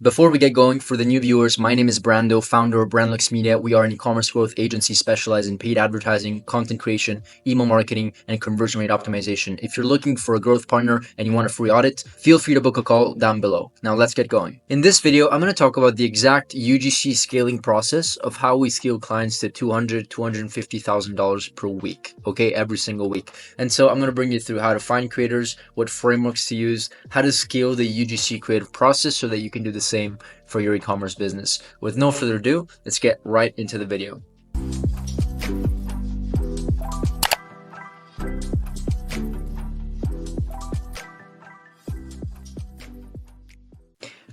Before we get going, for the new viewers, my name is Brando, founder of Brandlux Media. We are an e-commerce growth agency specialized in paid advertising, content creation, email marketing, and conversion rate optimization. If you're looking for a growth partner and you want a free audit, feel free to book a call down below. Now let's get going. In this video, I'm going to talk about the exact UGC scaling process of how we scale clients to $200,000, $250,000 per week, okay, every single week. And so I'm going to bring you through how to find creators, what frameworks to use, how to scale the UGC creative process so that you can do the same for your e-commerce business. With no further ado, let's get right into the video.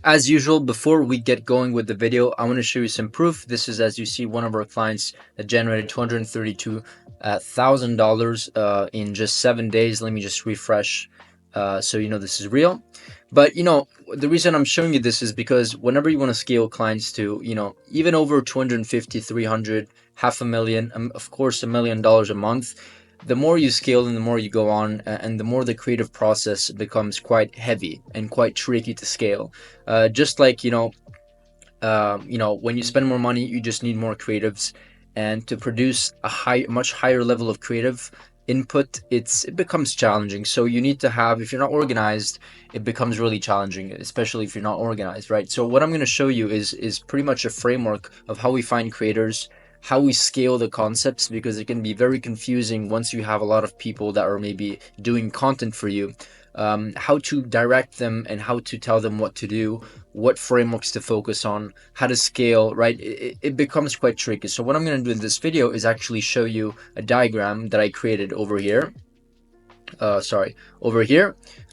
As usual, before we get going with the video, I want to show you some proof. This is, as you see, one of our clients that generated $232,000 in just 7 days. Let me just refresh so you know this is real. But the reason I'm showing you this is because whenever you want to scale clients to even over 250, 300, half a million, of course $1 million a month, the more you scale and the more you go on, and the more the creative process becomes quite heavy and quite tricky to scale. Just like when you spend more money, you just need more creatives, and to produce a much higher level of creative input, it becomes challenging. So you need to have, if you're not organized, it becomes really challenging, especially if you're not organized, right? So what I'm going to show you is pretty much a framework of how we find creators, how we scale the concepts, because it can be very confusing once you have a lot of people that are maybe doing content for you. How to direct them and how to tell them what to do, what frameworks to focus on, how to scale, right? It becomes quite tricky. So what I'm going to do in this video is actually show you a diagram that I created over here.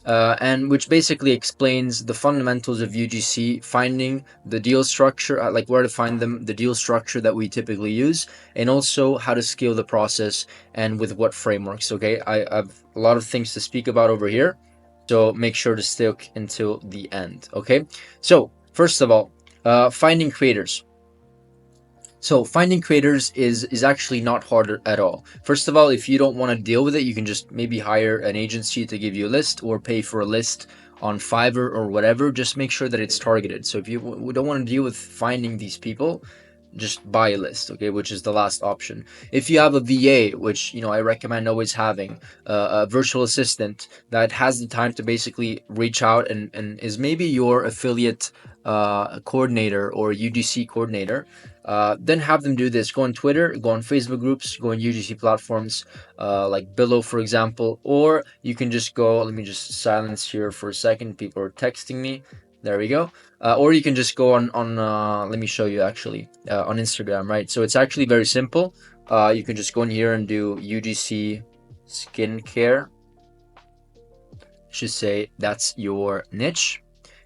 And which basically explains the fundamentals of UGC, finding the deal structure, like where to find them, the deal structure that we typically use, and also how to scale the process and with what frameworks. Okay, I have a lot of things to speak about over here, so make sure to stick until the end. Okay, so first of all, finding creators. So finding creators is actually not hard at all. First of all, if you don't want to deal with it, you can just maybe hire an agency to give you a list or pay for a list on Fiverr or whatever. Just make sure that it's targeted. So if you don't want to deal with finding these people, just buy a list, okay, which is the last option. If you have a VA, which I recommend always having, a virtual assistant that has the time to basically reach out and is maybe your affiliate coordinator or UGC coordinator, then have them do this. Go on Twitter, go on Facebook groups, go on UGC platforms like Billow, for example, or you can just go, let me just silence here for a second, people are texting me. There we go. Or you can just go on let me show you actually, on Instagram, right? So it's actually very simple. You can just go in here and do UGC skincare. Should say that's your niche.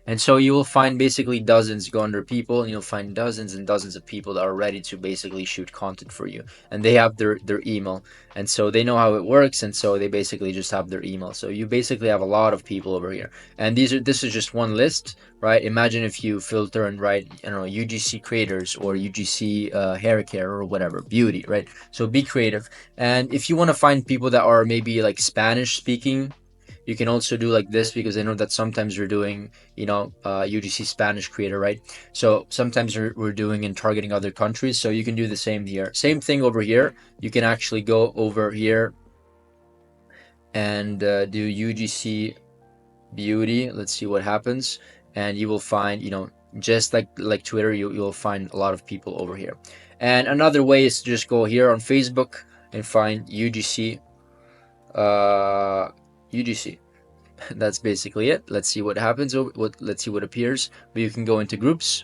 And so you will find basically dozens, go under people, and you'll find dozens and dozens of people that are ready to basically shoot content for you. And they have their email. And so they know how it works. And so they basically just have their email. So you basically have a lot of people over here. And this is just one list, right? Imagine if you filter and write, UGC creators or UGC hair care or whatever, beauty, right? So be creative. And if you want to find people that are maybe like Spanish speaking, you can also do like this, because I know that sometimes you're doing, UGC Spanish creator, right? So sometimes we're doing and targeting other countries. So you can do the same here. Same thing over here. You can actually go over here and do UGC beauty. Let's see what happens. And you will find, just like Twitter, you'll find a lot of people over here. And another way is to just go here on Facebook and find UGC. UGC. That's basically it. Let's see what happens. Let's see what appears. But you can go into groups,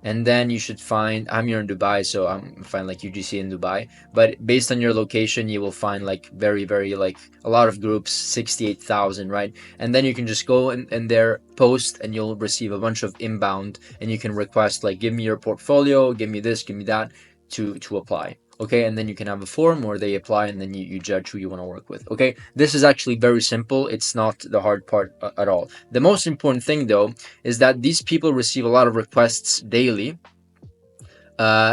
and then you should find, I'm here in Dubai, so I'm find like UGC in Dubai. But based on your location, you will find like very, very like a lot of groups, 68,000, right? And then you can just go and there post, and you'll receive a bunch of inbound, and you can request like, give me your portfolio, give me this, give me that, to apply. Okay, and then you can have a form where they apply, and then you judge who you want to work with. Okay, this is actually very simple. It's not the hard part at all. The most important thing though is that these people receive a lot of requests daily.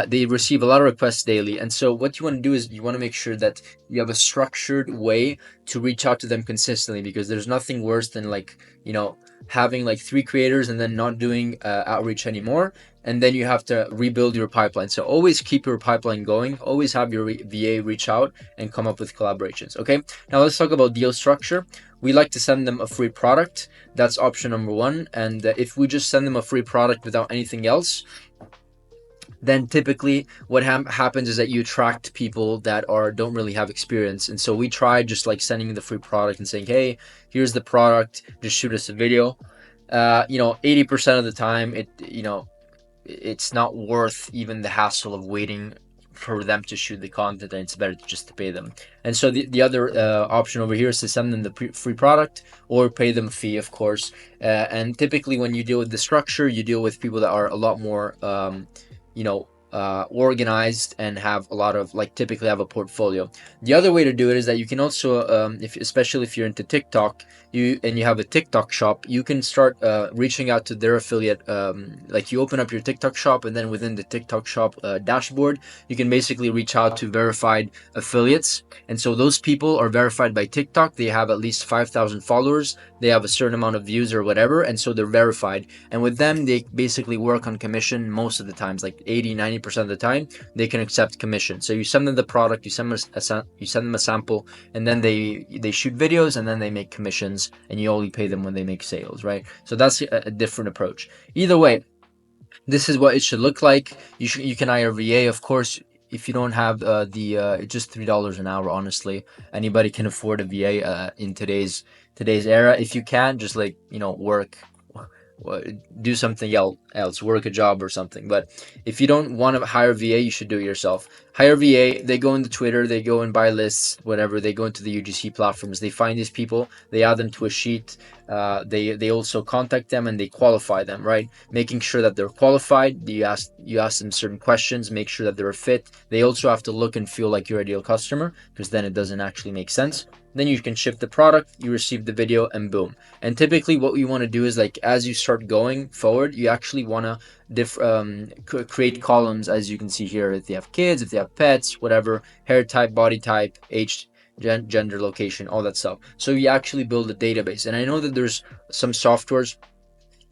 They receive a lot of requests daily, and so what you want to do is you want to make sure that you have a structured way to reach out to them consistently, because there's nothing worse than like having like 3 creators and then not doing outreach anymore, and then you have to rebuild your pipeline. So always keep your pipeline going, always have your VA reach out and come up with collaborations. Okay, now let's talk about deal structure. We like to send them a free product. That's option number 1. And if we just send them a free product without anything else, then typically what happens is that you attract people that don't really have experience. And so we try just like sending the free product and saying, hey, here's the product, just shoot us a video. 80% of the time it's not worth even the hassle of waiting for them to shoot the content, and it's better just to pay them. And so the other option over here is to send them the free product or pay them a fee, of course. And typically when you deal with the structure, you deal with people that are a lot more organized and have a lot of typically have a portfolio. The other way to do it is that you can also, especially if you're into TikTok, you have a TikTok shop, you can start reaching out to their affiliate. You open up your TikTok shop, and then within the TikTok shop dashboard, you can basically reach out to verified affiliates. And so those people are verified by TikTok. They have at least 5,000 followers. They have a certain amount of views or whatever, and so they're verified. And with them, they basically work on commission most of the times, like 80-90% of the time. They can accept commission. So you send them the product, you send them a sample, and then they shoot videos, and then they make commissions, and you only pay them when they make sales, right? So that's a different approach. Either way, this is what it should look like. You can hire VA, of course. If you don't have just $3 an hour, honestly, anybody can afford a VA in today's era. If you can, just work, do something else, work a job or something. But if you don't want to hire VA, you should do it yourself. Hire VA, they go into Twitter, they go and buy lists, whatever, they go into the UGC platforms, they find these people, they add them to a sheet, they also contact them and they qualify them, right? Making sure that they're qualified. You ask them certain questions, make sure that they're a fit. They also have to look and feel like your ideal customer, because then it doesn't actually make sense. Then you can ship the product, you receive the video, and boom. And typically what you want to do is, as you start going forward, you actually want to create columns, as you can see here. If they have kids, if they have pets, whatever, hair type, body type, age, gender, location, all that stuff. So you actually build a database. And I know that there's some softwares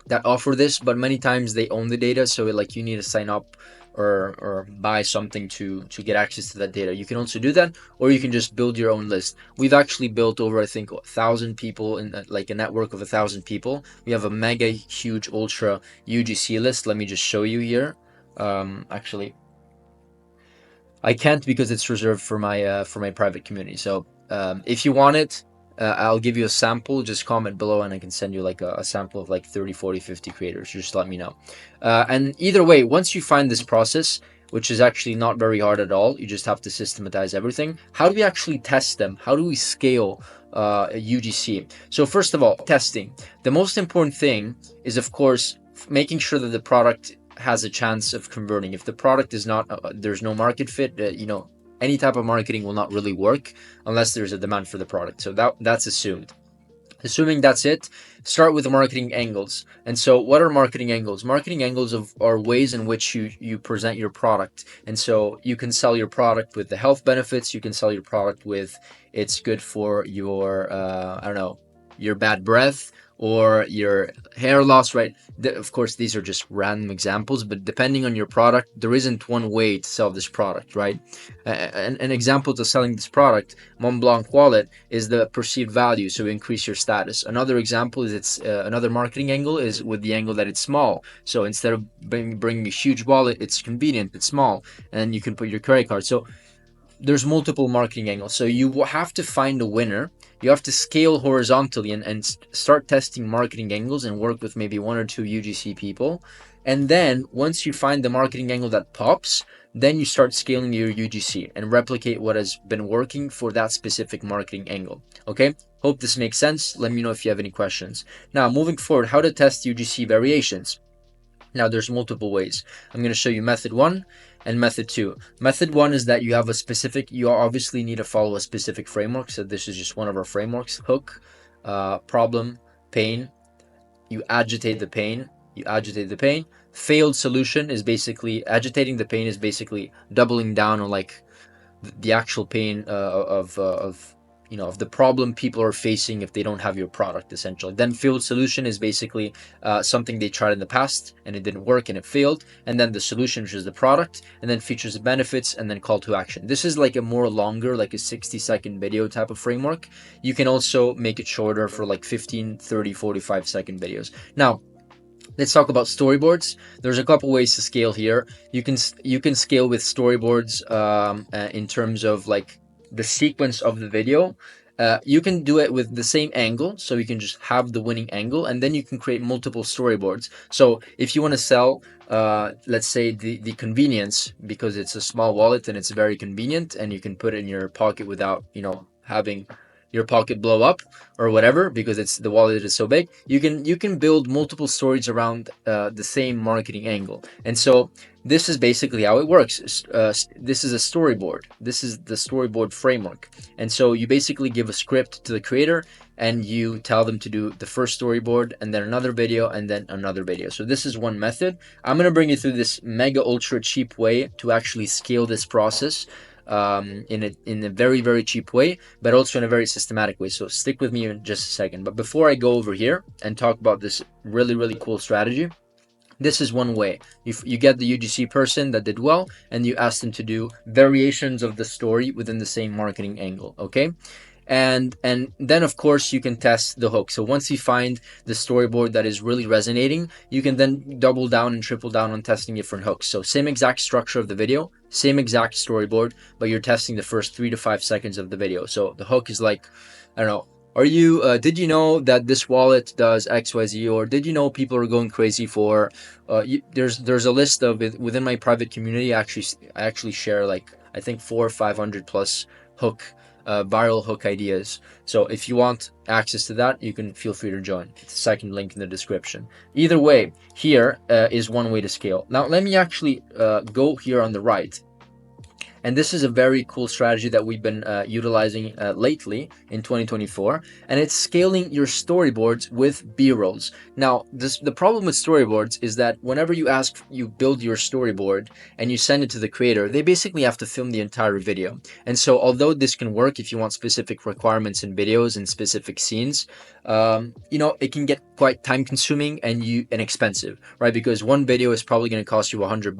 that offer this, but many times they own the data, so you need to sign up or buy something to get access to that data. You can also do that, or you can just build your own list. We've actually built over, I think, 1,000 people in a network of 1,000 people. We have a mega huge ultra UGC list. Let me just show you here. Actually, I can't, because it's reserved for my private community. So if you want it, I'll give you a sample. Just comment below and I can send you a sample of 30, 40, 50 creators. Just let me know. And either way, once you find this process, which is actually not very hard at all, you just have to systematize everything. How do we actually test them? How do we scale UGC? So first of all, testing. The most important thing is, of course, making sure that the product has a chance of converting. If the product is not, there's no market fit, any type of marketing will not really work unless there's a demand for the product. So that's assumed. Assuming that's it, start with the marketing angles. And so what are marketing angles? Marketing angles are ways in which you present your product. And so you can sell your product with the health benefits. You can sell your product with it's good for your, your bad breath or your hair loss, right? Of course, these are just random examples, but depending on your product, there isn't one way to sell this product, right? An example to selling this product, Montblanc wallet, is the perceived value, so increase your status. Another example is another marketing angle is with the angle that it's small. So instead of bringing a huge wallet, it's convenient, it's small, and you can put your credit card. So there's multiple marketing angles. So you will have to find a winner. You have to scale horizontally and start testing marketing angles and work with maybe 1 or 2 UGC people. And then once you find the marketing angle that pops, then you start scaling your UGC and replicate what has been working for that specific marketing angle. Okay, hope this makes sense. Let me know if you have any questions. Now, moving forward, how to test UGC variations. Now, there's multiple ways. I'm going to show you method 1 and method 2. Method 1 is that you obviously need to follow a specific framework. So this is just one of our frameworks: hook, problem, pain. You agitate the pain. Failed solution is basically agitating the pain, is basically doubling down on the actual pain of of the problem people are facing if they don't have your product, essentially. Then field solution is basically something they tried in the past and it didn't work and it failed. And then the solution, which is the product, and then features and benefits, and then call to action. This is like a more longer, like a 60-second video type of framework. You can also make it shorter for like 15, 30, 45-second videos. Now, let's talk about storyboards. There's a couple ways to scale here. You can scale with storyboards in terms of like the sequence of the video. You can do it with the same angle, so you can just have the winning angle, and then you can create multiple storyboards. So if you want to sell, let's say the convenience, because it's a small wallet and it's very convenient, and you can put it in your pocket without having your pocket blow up or whatever, because it's the wallet is so big. You can build multiple stories around the same marketing angle. And so this is basically how it works. This is a storyboard. This is the storyboard framework. And so you basically give a script to the creator and you tell them to do the first storyboard and then another video and then another video. So this is one method. I'm going to bring you through this mega ultra cheap way to actually scale this process in a very, very cheap way, but also in a very systematic way. So stick with me in just a second. But before I go over here and talk about this really, really cool strategy, this is one way. You get the UGC person that did well, and you ask them to do variations of the story within the same marketing angle, okay? And then of course you can test the hook. So once you find the storyboard that is really resonating, you can then double down and triple down on testing different hooks. So same exact structure of the video, same exact storyboard, but you're testing the first 3 to 5 seconds of the video. So the hook is like, I don't know, did you know that this wallet does XYZ? Or did you know people are going crazy for, there's a list of it within my private community. I actually share like, I think 400 or 500 plus viral hook ideas. So if you want access to that, you can feel free to join. It's the second link in the description. Either way, here is one way to scale. Now let me actually go here on the right. And this is a very cool strategy that we've been utilizing lately in 2024, and it's scaling your storyboards with B-rolls. Now, the problem with storyboards is that whenever you build your storyboard and you send it to the creator, they basically have to film the entire video. And so although this can work if you want specific requirements in videos and specific scenes, it can get quite time consuming and expensive, right? Because one video is probably going to cost you $100,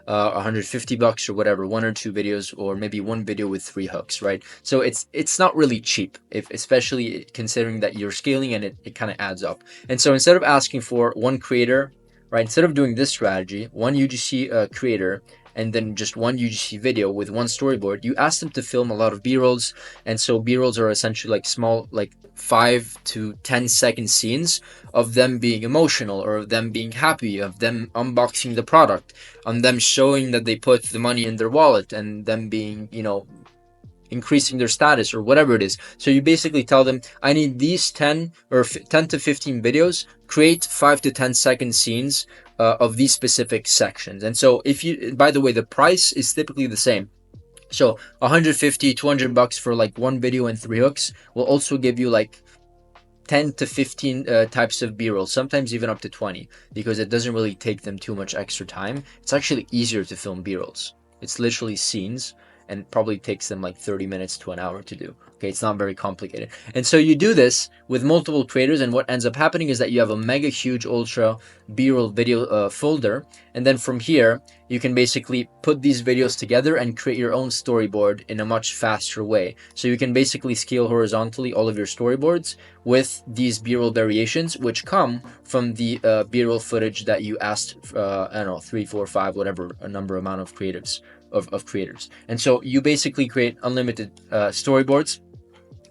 $150 or whatever, 1 or 2 videos, or maybe one video with 3 hooks, right? So it's not really cheap, especially considering that you're scaling, and it kind of adds up. And so instead of asking for one creator, right, instead of doing this strategy, one UGC creator and then just one UGC video with one storyboard, you ask them to film a lot of B-rolls. And so B-rolls are essentially like small, like 5 to 10 second scenes of them being emotional, or of them being happy, of them unboxing the product, on them showing that they put the money in their wallet, and them being, increasing their status, or whatever it is. So you basically tell them, I need these 10 to 15 videos, create 5 to 10 second scenes of these specific sections. And so by the way, the price is typically the same. So 150, $200 for like one video and 3 hooks will also give you like 10 to 15 types of B-roll, sometimes even up to 20, because it doesn't really take them too much extra time. It's actually easier to film B-rolls. It's literally scenes, and probably takes them like 30 minutes to an hour to do. Okay, it's not very complicated. And so you do this with multiple creators, and what ends up happening is that you have a mega huge ultra B-roll video folder, and then from here you can basically put these videos together and create your own storyboard in a much faster way. So you can basically scale horizontally all of your storyboards with these B-roll variations, which come from the B-roll footage that you asked, I don't know, 3, 4, 5, whatever amount of creatives of creators. And so you basically create unlimited storyboards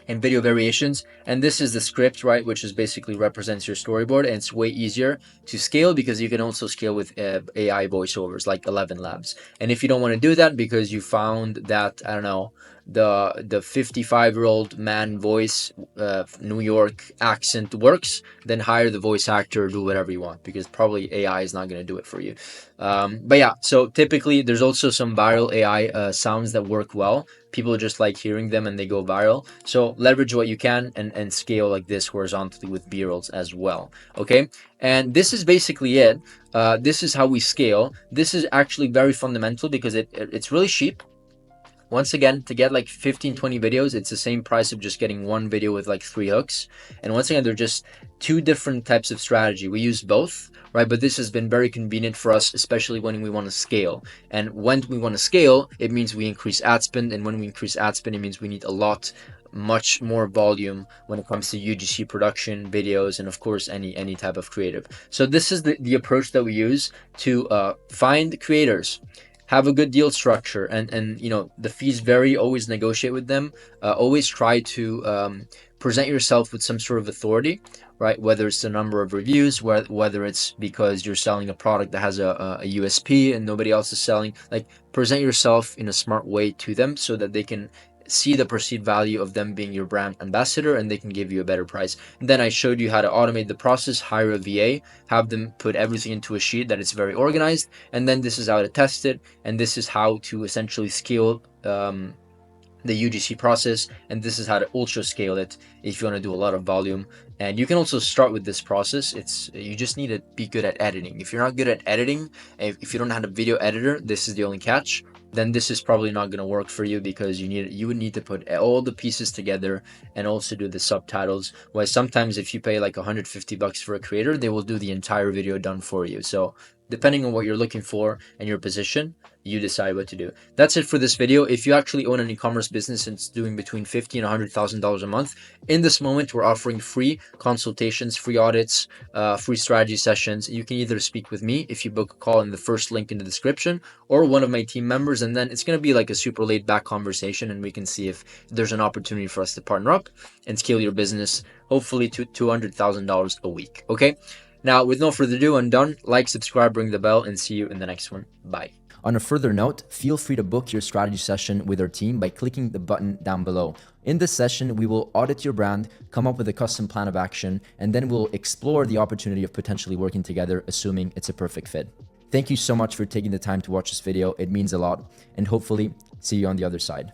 and video variations, and this is the script, right, which is basically represents your storyboard, and it's way easier to scale because you can also scale with AI voiceovers like 11 Labs. And if you don't want to do that because you found that, I don't know, the 55-year-old man voice, New York accent works, then hire the voice actor, do whatever you want, because probably AI is not going to do it for you. But yeah, so typically there's also some viral AI sounds that work well. People just like hearing them and they go viral. So leverage what you can and scale like this horizontally with B-rolls as well. Okay, and this is basically it. This is how we scale. This is actually very fundamental because it's really cheap. once again, to get like 15, 20 videos, it's the same price of just getting one video with like 3 hooks. And once again, they're just two different types of strategy. We use both, right? But this has been very convenient for us, especially when we want to scale. And when we want to scale, it means we increase ad spend. And when we increase ad spend, it means we need much more volume when it comes to UGC production, videos, and of course any type of creative. So this is the approach that we use to find creators, have a good deal structure, and the fees vary. Always negotiate with them. Always try to present yourself with some sort of authority, right? Whether it's the number of reviews, whether it's because you're selling a product that has a USP and nobody else is selling. Like, present yourself in a smart way to them so that they can see the perceived value of them being your brand ambassador, and they can give you a better price. And then I showed you how to automate the process, hire a VA, have them put everything into a sheet that is very organized, and then this is how to test it, and this is how to essentially scale the UGC process, and this is how to ultra scale it if you want to do a lot of volume. And you can also start with this process. You just need to be good at editing. If you're not good at editing, if you don't have a video editor, this is the only catch, then this is probably not going to work for you, because you would need to put all the pieces together and also do the subtitles. Why sometimes if you pay like $150 for a creator, they will do the entire video done for you. So depending on what you're looking for and your position, you decide what to do. That's it for this video. If you actually own an e-commerce business and it's doing between $50,000 and $100,000 a month, in this moment, we're offering free consultations, free audits, free strategy sessions. You can either speak with me if you book a call in the first link in the description, or one of my team members, and then it's going to be like a super laid back conversation, and we can see if there's an opportunity for us to partner up and scale your business, hopefully to $200,000 a week. Okay. Now, with no further ado, I'm done. Like, subscribe, ring the bell, and see you in the next one. Bye. On a further note, feel free to book your strategy session with our team by clicking the button down below. In this session, we will audit your brand, come up with a custom plan of action, and then we'll explore the opportunity of potentially working together, assuming it's a perfect fit. Thank you so much for taking the time to watch this video. It means a lot, and hopefully see you on the other side.